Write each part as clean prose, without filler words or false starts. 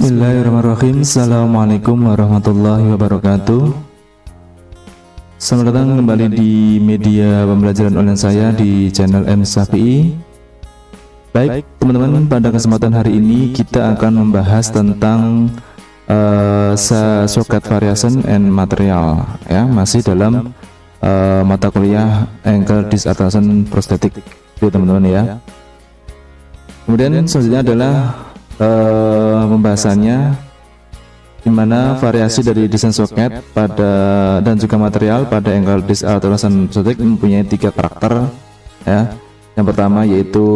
Bismillahirrahmanirrahim. Assalamualaikum warahmatullahi wabarakatuh. Selamat datang kembali di media pembelajaran online saya di channel M Syafi'i. Baik teman-teman, pada kesempatan hari ini kita akan membahas tentang socket variation and material, ya, masih dalam mata kuliah ankle disarticulation prosthetic, teman-teman ya. Kemudian selanjutnya adalah pembahasannya dimana variasi dari desain soket dan juga material pada ankle disarticulation prosthetic mempunyai 3 karakter, ya. Yang pertama yaitu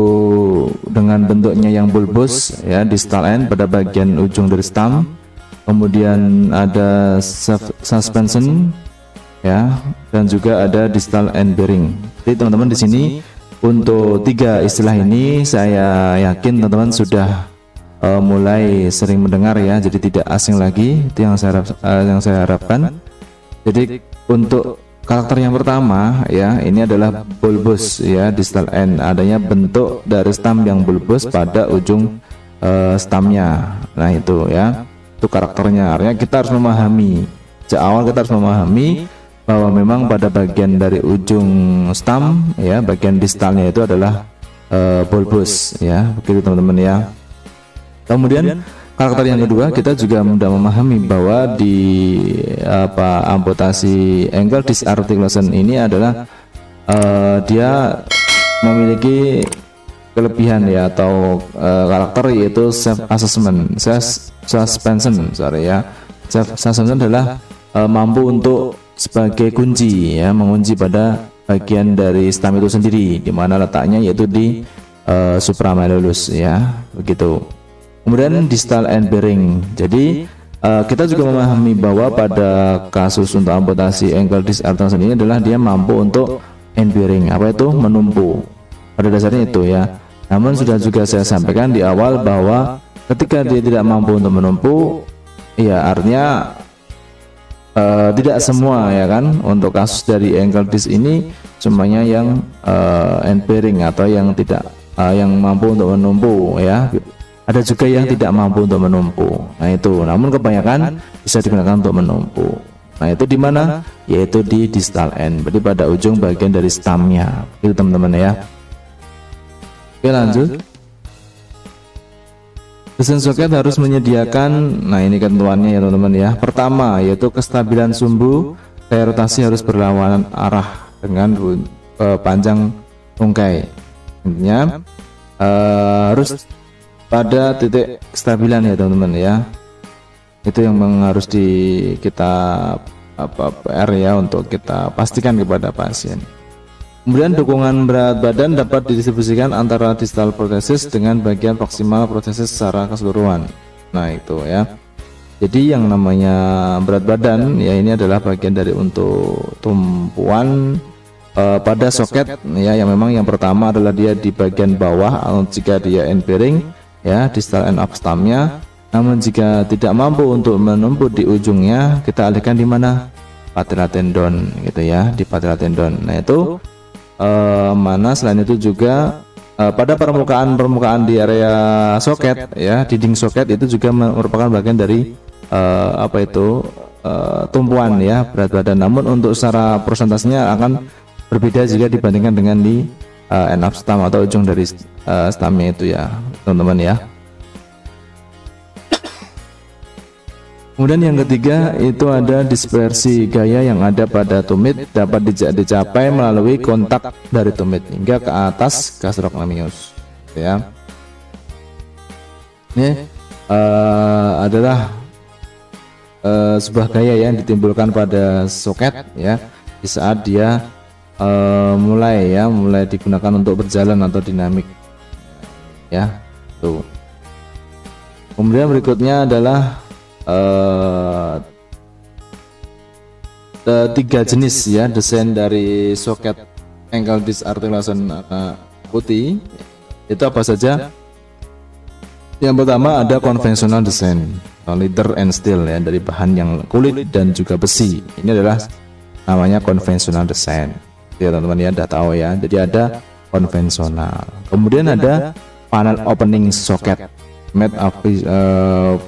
dengan bentuknya yang bulbous, ya, distal end pada bagian ujung dari stump. Kemudian ada suspension, ya, dan juga ada distal end bearing. Jadi teman-teman di sini untuk 3 istilah ini saya yakin teman-teman sudah mulai sering mendengar, ya, jadi tidak asing lagi. Itu yang saya harapkan. Jadi untuk karakter yang pertama, ya, ini adalah bulbous, ya, distal end, adanya bentuk dari stump yang bulbous pada ujung stumpnya. Nah itu, ya, itu karakternya. Artinya kita harus memahami sejak awal, kita harus memahami bahwa memang pada bagian dari ujung stump, ya, bagian distalnya itu adalah bulbous, ya, begitu teman-teman ya. Kemudian karakter yang kedua, kita juga mudah memahami bahwa di amputasi ankle disarticulation ini adalah dia memiliki kelebihan, ya, atau karakter yaitu self assessment, suspension, ya. Self assessment adalah mampu untuk sebagai kunci, ya, mengunci pada bagian dari stump itu sendiri, di mana letaknya yaitu di supramalleolus, ya, begitu. Kemudian distal end bearing. Jadi kita juga memahami bahwa pada kasus untuk amputasi ankle disarticulation ini adalah dia mampu untuk end bearing. Apa itu? Menumpu. Pada dasarnya itu, ya. Namun sudah juga saya sampaikan di awal bahwa ketika dia tidak mampu untuk menumpu, ya, artinya tidak semua, ya kan, untuk kasus dari ankle disc ini semuanya yang end bearing atau yang tidak yang mampu untuk menumpu, ya. Ada juga yang tidak mampu untuk menumpu. Nah itu, namun kebanyakan bisa digunakan untuk menumpu. Nah itu di mana? Yaitu di distal end, berarti pada ujung bagian dari stumpnya. Itu teman-teman ya. Oke, lanjut. Desain soket harus menyediakan, nah ini ketentuannya, ya teman-teman ya. Pertama yaitu kestabilan sumbu, daya rotasi harus berlawanan arah dengan panjang tungkai. Intinya harus pada titik kestabilan, ya teman-teman ya. Itu yang harus kita PR, ya, untuk kita pastikan kepada pasien. Kemudian dukungan berat badan dapat didistribusikan antara distal protesis dengan bagian proksimal protesis secara keseluruhan. Nah itu, ya. Jadi yang namanya berat badan, ya, ini adalah bagian dari untuk tumpuan pada soket, ya, yang memang yang pertama adalah dia di bagian bawah jika dia end bearing, ya, distal end of stumpnya. Namun jika tidak mampu untuk menumpu di ujungnya, kita alihkan di mana? Patella tendon, gitu ya, di patella tendon. Nah itu mana selain itu juga pada permukaan di area soket, ya, dinding soket itu juga merupakan bagian dari tumpuan, ya, berat badan. Namun untuk secara persentasenya akan berbeda jika dibandingkan dengan di end of stump atau ujung dari stumpnya itu, ya teman-teman ya. Kemudian yang ketiga itu ada dispersi gaya yang ada pada tumit dapat dicapai melalui kontak dari tumit hingga ke atas gastrocnemius, ya. Ini adalah sebuah gaya yang ditimbulkan pada soket, ya, di saat dia mulai digunakan untuk berjalan atau dinamik, ya. Tuh. Kemudian berikutnya adalah 3 jenis, ya, desain dari soket ankle disarticulation putih. Itu apa saja? Yang pertama ada konvensional desain, leather and steel, ya, dari bahan yang kulit dan juga besi. Ini adalah namanya konvensional desain, ya teman-teman ya, udah tahu ya. Jadi ada konvensional. Kemudian ada panel opening socket. made of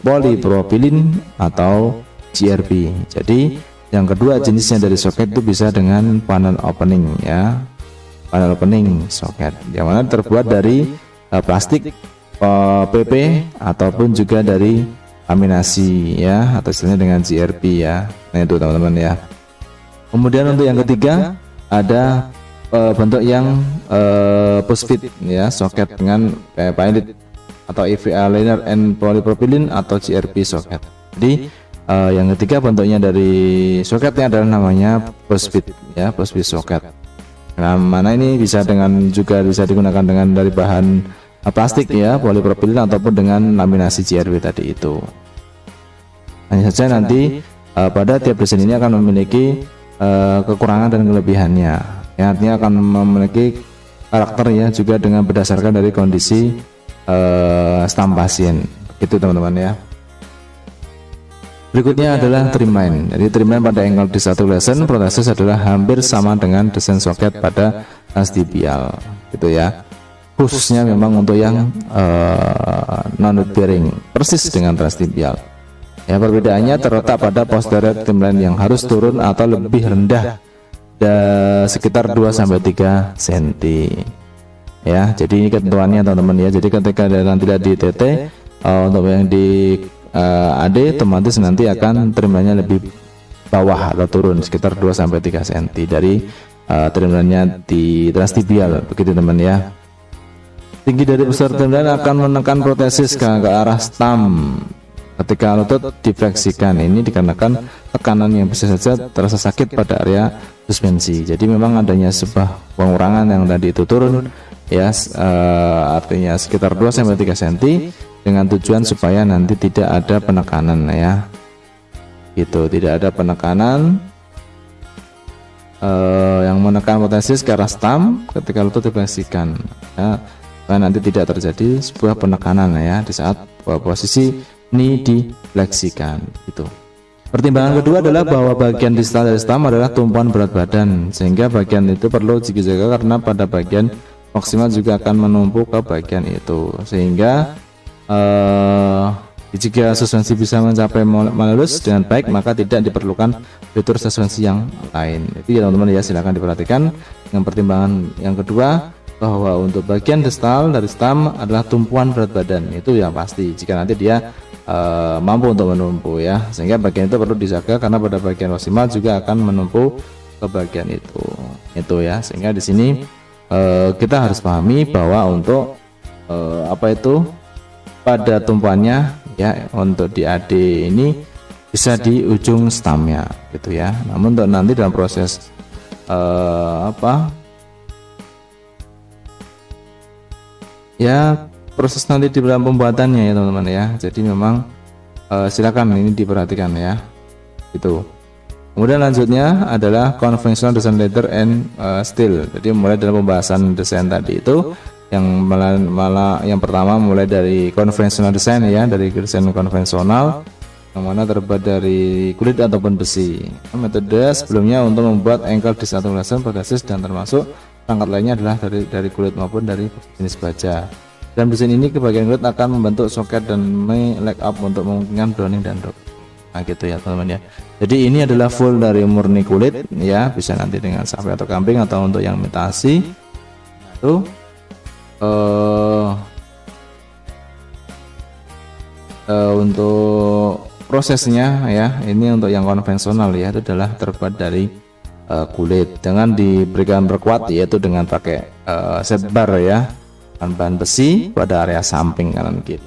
polypropylene atau GRP. Jadi yang kedua jenisnya dari soket itu bisa dengan panel opening ya, panel opening soket yang mana terbuat dari plastik PP ataupun juga dari laminasi ya, atau istilahnya dengan GRP ya. Nah itu teman-teman ya. Kemudian untuk yang ketiga ada bentuk yang push fit ya, soket dengan pilot atau EVA liner and polypropylene atau GRP soket. Jadi yang ketiga bentuknya dari soketnya adalah namanya push fit ya, push fit soket. Nah, mana ini bisa juga bisa digunakan dengan dari bahan plastik ya, polypropylene ataupun dengan laminasi GRP tadi itu. Hanya saja nanti pada tiap desain ini akan memiliki kekurangan dan kelebihannya. Ya, artinya akan memiliki karakter ya juga dengan berdasarkan dari kondisi stam pasien. Itu teman-teman ya. Berikutnya adalah trimline. Jadi trimline pada angle distal lesson protesis adalah hampir sama dengan desain soket pada transtibial gitu ya. Khususnya memang untuk yang non bearing persis dengan transtibial. Ya, perbedaannya terletak pada posterior trimline yang harus turun atau lebih rendah sekitar 2-3 cm. Ya, jadi ini ketentuannya teman-teman ya. Jadi ketika nanti di TT untuk yang di AD otomatis nanti akan trimline-nya lebih bawah atau turun sekitar 2-3 cm dari trimline-nya di transtibial begitu teman ya. Tinggi dari pusat trimline akan menekan protesis ke arah stam ketika lutut difleksikan. Ini dikarenakan tekanan yang bisa saja terasa sakit pada area suspensi. Jadi memang adanya sebuah pengurangan yang tadi itu turun ya, artinya sekitar 2-3 cm dengan tujuan supaya nanti tidak ada penekanan ya, gitu, tidak ada penekanan yang menekan protesis ke arah stam ketika lutut difleksikan ya, supaya nanti tidak terjadi sebuah penekanan ya di saat posisi ini difleksikan gitu. Pertimbangan kedua adalah bahwa bagian distal dari stam adalah tumpuan berat badan, sehingga bagian itu perlu dijaga karena pada bagian maksimal juga akan menumpuk ke bagian itu, sehingga jika suspensi bisa mencapai malus dengan baik maka tidak diperlukan fitur suspensi yang lain. Itu ya teman-teman ya, silahkan diperhatikan. Yang pertimbangan yang kedua bahwa untuk bagian distal dari stam adalah tumpuan berat badan, itu yang pasti jika nanti dia mampu untuk menumpuk ya, sehingga bagian itu perlu dijaga karena pada bagian maksimal juga akan menumpuk ke bagian itu ya. Sehingga di sini kita harus pahami bahwa untuk apa itu pada tumpuannya ya, untuk di AD ini bisa di ujung stamnya gitu ya. Namun untuk nanti dalam proses proses nanti di dalam pembuatannya ya teman-teman ya. Jadi memang silakan ini diperhatikan ya itu. Kemudian lanjutnya adalah conventional design leather and steel. Jadi mulai dalam pembahasan desain tadi itu yang malah yang pertama mulai dari konvensional desain ya, dari desain konvensional yang mana terbuat dari kulit ataupun besi. Metode sebelumnya untuk membuat ankle disarticulation protesis dan termasuk perangkat lainnya adalah dari kulit maupun dari jenis baja. Dalam desain ini kebagian kulit akan membentuk soket dan leg up untuk memungkinkan browning dan drop. Nah gitu ya teman-teman ya. Jadi ini adalah full dari murni kulit ya, bisa nanti dengan sapi atau kambing atau untuk yang imitasi itu untuk prosesnya ya, ini untuk yang konvensional ya, itu adalah terbuat dari kulit dengan diberikan perkuat yaitu dengan pakai set bar ya, bahan besi pada area samping kanan kiri.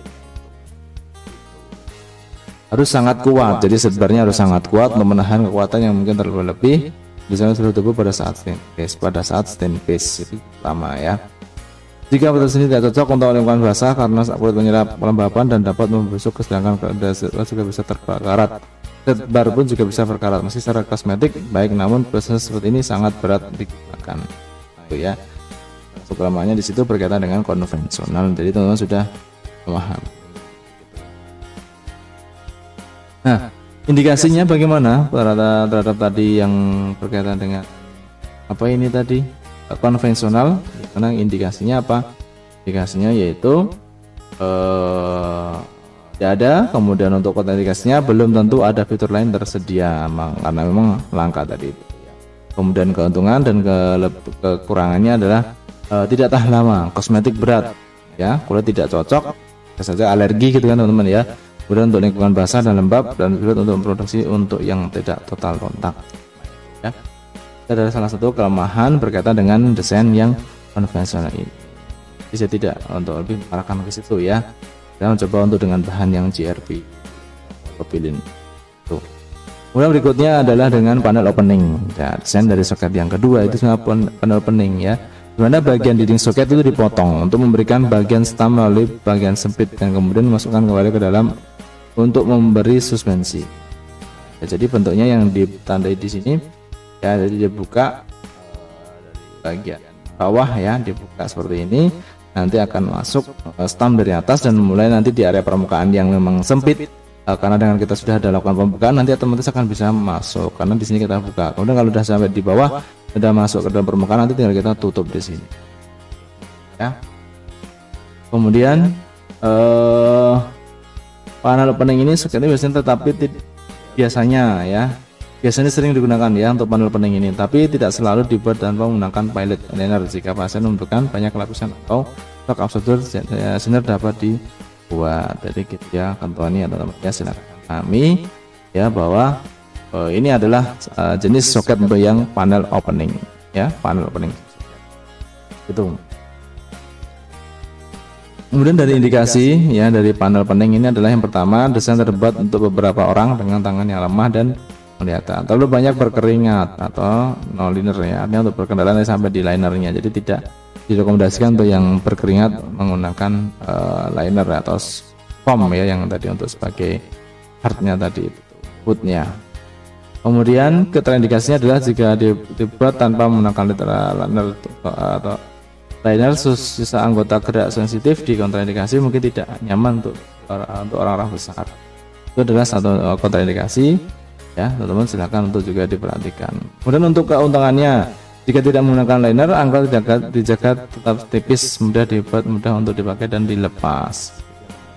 Harus sangat kuat, jadi set barnya harus sangat kuat untuk menahan kekuatan yang mungkin terlalu lebih di seluruh tubuh pada saat stand pace itu pertama ya. Jika protesis ini tidak cocok untuk lingkungan basah karena kulit menyerap kelembapan dan dapat membusuk, sedangkan juga bisa terbakarat. Set bar pun juga bisa berkarat meski secara kosmetik baik, namun proses seperti ini sangat berat digunakan. Itu ya. Kelemahannya di situ berkaitan dengan konvensional. Jadi teman-teman sudah memahami. Nah, indikasinya bagaimana terhadap tadi yang berkaitan dengan apa ini tadi? Konvensional, karena indikasinya apa? Indikasinya yaitu tidak ada. Kemudian untuk kontraindikasinya belum tentu ada fitur lain tersedia karena memang langka tadi. Kemudian keuntungan dan kekurangannya adalah tidak tahan lama, kosmetik berat, ya, kulit tidak cocok, saja alergi gitu kan teman-teman ya. Kemudian untuk lingkungan basah dan lembab dan sulit untuk produksi untuk yang tidak total kontak. Ya, itu adalah salah satu kelemahan berkaitan dengan desain yang konvensional ini. Bisa tidak untuk lebih mengarahkan ke situ ya. Saya mencoba untuk dengan bahan yang GRP, propylene. Tuh. Kemudian berikutnya adalah dengan panel opening. Ya, desain dari soket yang kedua itu panel opening ya. Di mana bagian dinding soket itu dipotong untuk memberikan bagian stam melalui bagian sempit dan kemudian dimasukkan kembali ke dalam untuk memberi suspensi. Ya, jadi bentuknya yang ditandai di sini ya, jadi dibuka dari bagian bawah ya, dibuka seperti ini. Nanti akan masuk stam dari atas dan mulai nanti di area permukaan yang memang sempit. Karena dengan kita sudah ada lakukan pembukaan, nanti otomatis akan bisa masuk karena di sini kita buka. Kemudian kalau sudah sampai di bawah, sudah masuk ke dalam permukaan, nanti tinggal kita tutup di sini. Ya. Kemudian panel opening ini sekali biasanya, tetapi biasanya sering digunakan ya untuk panel opening ini, tapi tidak selalu dibuat tanpa menggunakan pilot liner jika pasien membutuhkan banyak lapisan atau shock absorber senior dapat dibuat. Jadi gitu ya ketentuannya teman-teman ya, silakan pahami ya bahwa ini adalah jenis soket yang panel opening ya, panel opening itu. Kemudian dari indikasi ya dari panel opening ini adalah yang pertama, desain terbuat untuk beberapa orang dengan tangan yang lemah dan kelihatan terlalu banyak berkeringat atau no liner ya, artinya untuk berkendara sampai di linernya. Jadi tidak direkomendasikan untuk yang berkeringat menggunakan liner atau foam ya, yang tadi untuk sebagai hardnya tadi itu woodnya. Kemudian kontraindikasinya adalah jika dibuat tanpa menggunakan liner atau liner, sisa anggota gerak sensitif di kontraindikasi mungkin tidak nyaman untuk orang-orang besar. Itu adalah satu kontraindikasi ya, teman-teman silahkan untuk juga diperhatikan. Kemudian untuk keuntungannya, jika tidak menggunakan liner, angka dijaga tetap tipis, mudah dibuat, mudah untuk dipakai dan dilepas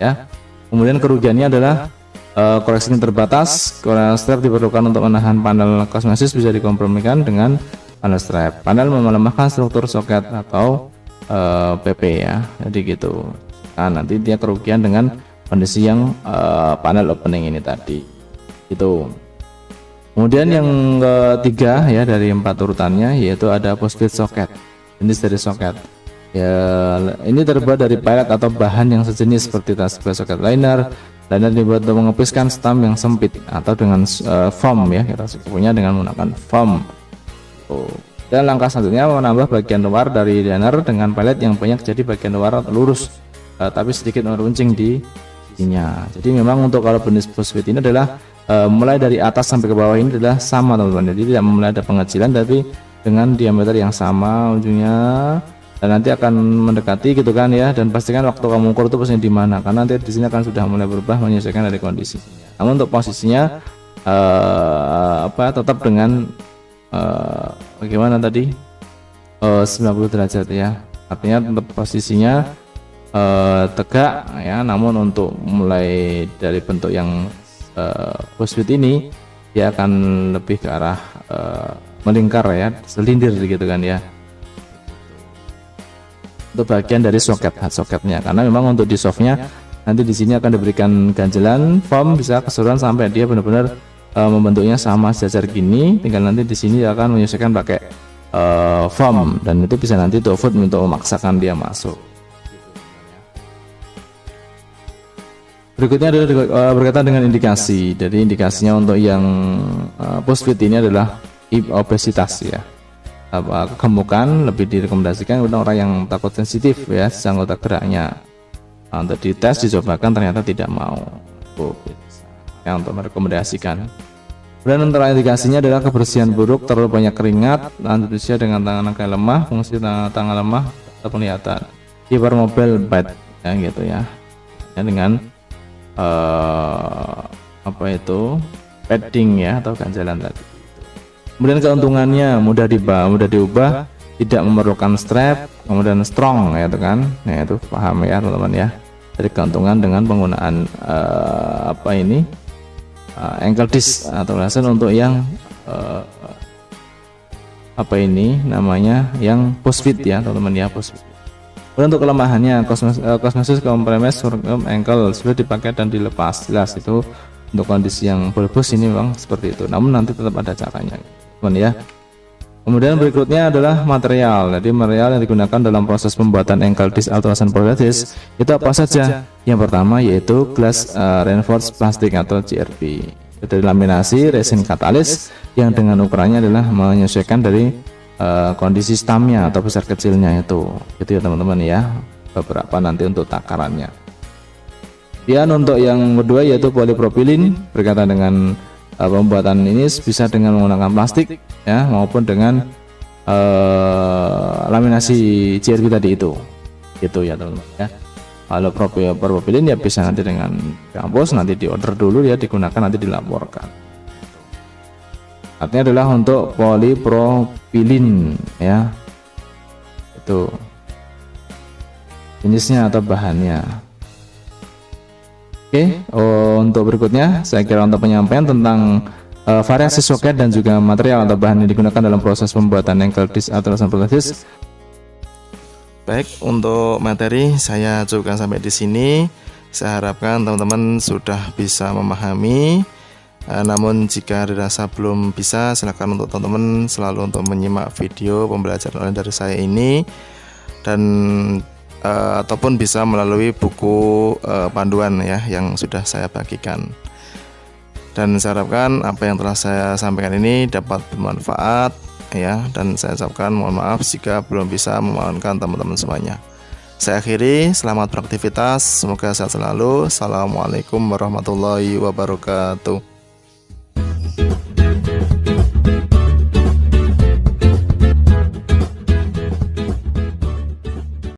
ya. Kemudian kerugiannya adalah koreksi terbatas. Strap diperlukan untuk menahan panel kosmesis, bisa dikompromikan dengan panel strap. Panel melemahkan struktur soket atau PP ya, jadi gitu. Nah, nanti dia kerugian dengan kondisi yang panel opening ini tadi itu. Kemudian yang ketiga ya dari 4 urutannya, yaitu ada post fit socket. Jenis dari soket ya, ini terbuat dari pellet atau bahan yang sejenis seperti soket liner. Liner dibuat untuk mengepiskan stam yang sempit atau dengan foam ya, kita sebutnya dengan menggunakan foam. Dan langkah selanjutnya menambah bagian luar dari liner dengan pellet yang banyak, jadi bagian luar lurus tapi sedikit meruncing di sininya. Jadi memang untuk kalau jenis post fit ini adalah mulai dari atas sampai ke bawah ini adalah sama teman-teman, jadi tidak mulai ada pengecilan tapi dengan diameter yang sama ujungnya, dan nanti akan mendekati gitu kan ya. Dan pastikan waktu kamu ukur itu posisinya di mana, karena nanti di sini akan sudah mulai berubah menyesuaikan dari kondisi. Namun untuk posisinya tetap dengan bagaimana tadi 90 derajat ya, artinya tetap posisinya tegak ya. Namun untuk mulai dari bentuk yang post fit ini dia akan lebih ke arah melingkar ya, selindir gitu kan ya, untuk bagian dari soket, hard soketnya. Karena memang untuk di softnya nanti di sini akan diberikan ganjelan foam, bisa keseluruhan sampai dia benar-benar membentuknya sama sejajar gini. Tinggal nanti di sini akan menyesuaikan pakai foam, dan itu bisa nanti to foot untuk memaksakan dia masuk. Berikutnya adalah berkaitan dengan indikasi. Jadi indikasinya untuk yang post fit ini adalah obesitas ya, kegemukan lebih direkomendasikan untuk orang yang takut sensitif ya, anggota geraknya. Untuk dites, dicobakan, ternyata tidak mau. Ya, untuk merekomendasikan. Kemudian untuk indikasinya adalah kebersihan buruk, terlalu banyak keringat, lanjut usia dengan tangan yang lemah, fungsi tangan lemah atau penglihatan. Hypermobile bed ya gitu ya. Ya, dengan padding ya atau ganjalan tadi. Kemudian keuntungannya mudah diubah, tidak memerlukan strap, kemudian strong ya itu kan. Nah itu paham ya teman-teman ya. dari gantungan dengan penggunaan ankle disc atau laser untuk yang yang post fit ya teman-teman ya, post fit. Untuk kelemahannya, Cosmosis Compromise Sorghum Ankle sudah dipakai dan dilepas, jelas itu untuk kondisi yang bulbous ini bang seperti itu, namun nanti tetap ada caranya teman ya. Kemudian berikutnya adalah material. Jadi material yang digunakan dalam proses pembuatan ankle disc ultrasound prosthesis itu apa saja? Yang pertama yaitu glass reinforced plastic atau GRP. Dari laminasi resin katalis yang dengan ukurannya adalah menyesuaikan dari kondisi stamnya atau besar kecilnya itu ya teman-teman ya, beberapa nanti untuk takarannya. Kemudian untuk yang kedua yaitu polipropilin, berkaitan dengan pembuatan ini bisa dengan menggunakan plastik ya maupun dengan laminasi GRP tadi itu ya teman-teman ya. Kalau propilin ya bisa nanti dengan kampus, nanti diorder dulu ya, digunakan nanti dilaporkan. Artinya adalah untuk polipropilin ya, itu jenisnya atau bahannya. Oke, untuk berikutnya saya kira untuk penyampaian tentang variasi soket dan juga material atau bahan yang digunakan dalam proses pembuatan ankle disc ultrasound prosthesis. Baik, untuk materi saya cukupkan sampai di sini. Saya harapkan teman-teman sudah bisa memahami. Namun jika dirasa belum bisa, silakan untuk teman-teman selalu untuk menyimak video pembelajaran online dari saya ini, dan ataupun bisa melalui buku panduan ya yang sudah saya bagikan. Dan saya harapkan apa yang telah saya sampaikan ini dapat bermanfaat ya, dan saya ucapkan mohon maaf jika belum bisa memahamkan teman-teman semuanya. Saya akhiri, selamat beraktivitas, semoga sehat selalu. Assalamualaikum warahmatullahi wabarakatuh.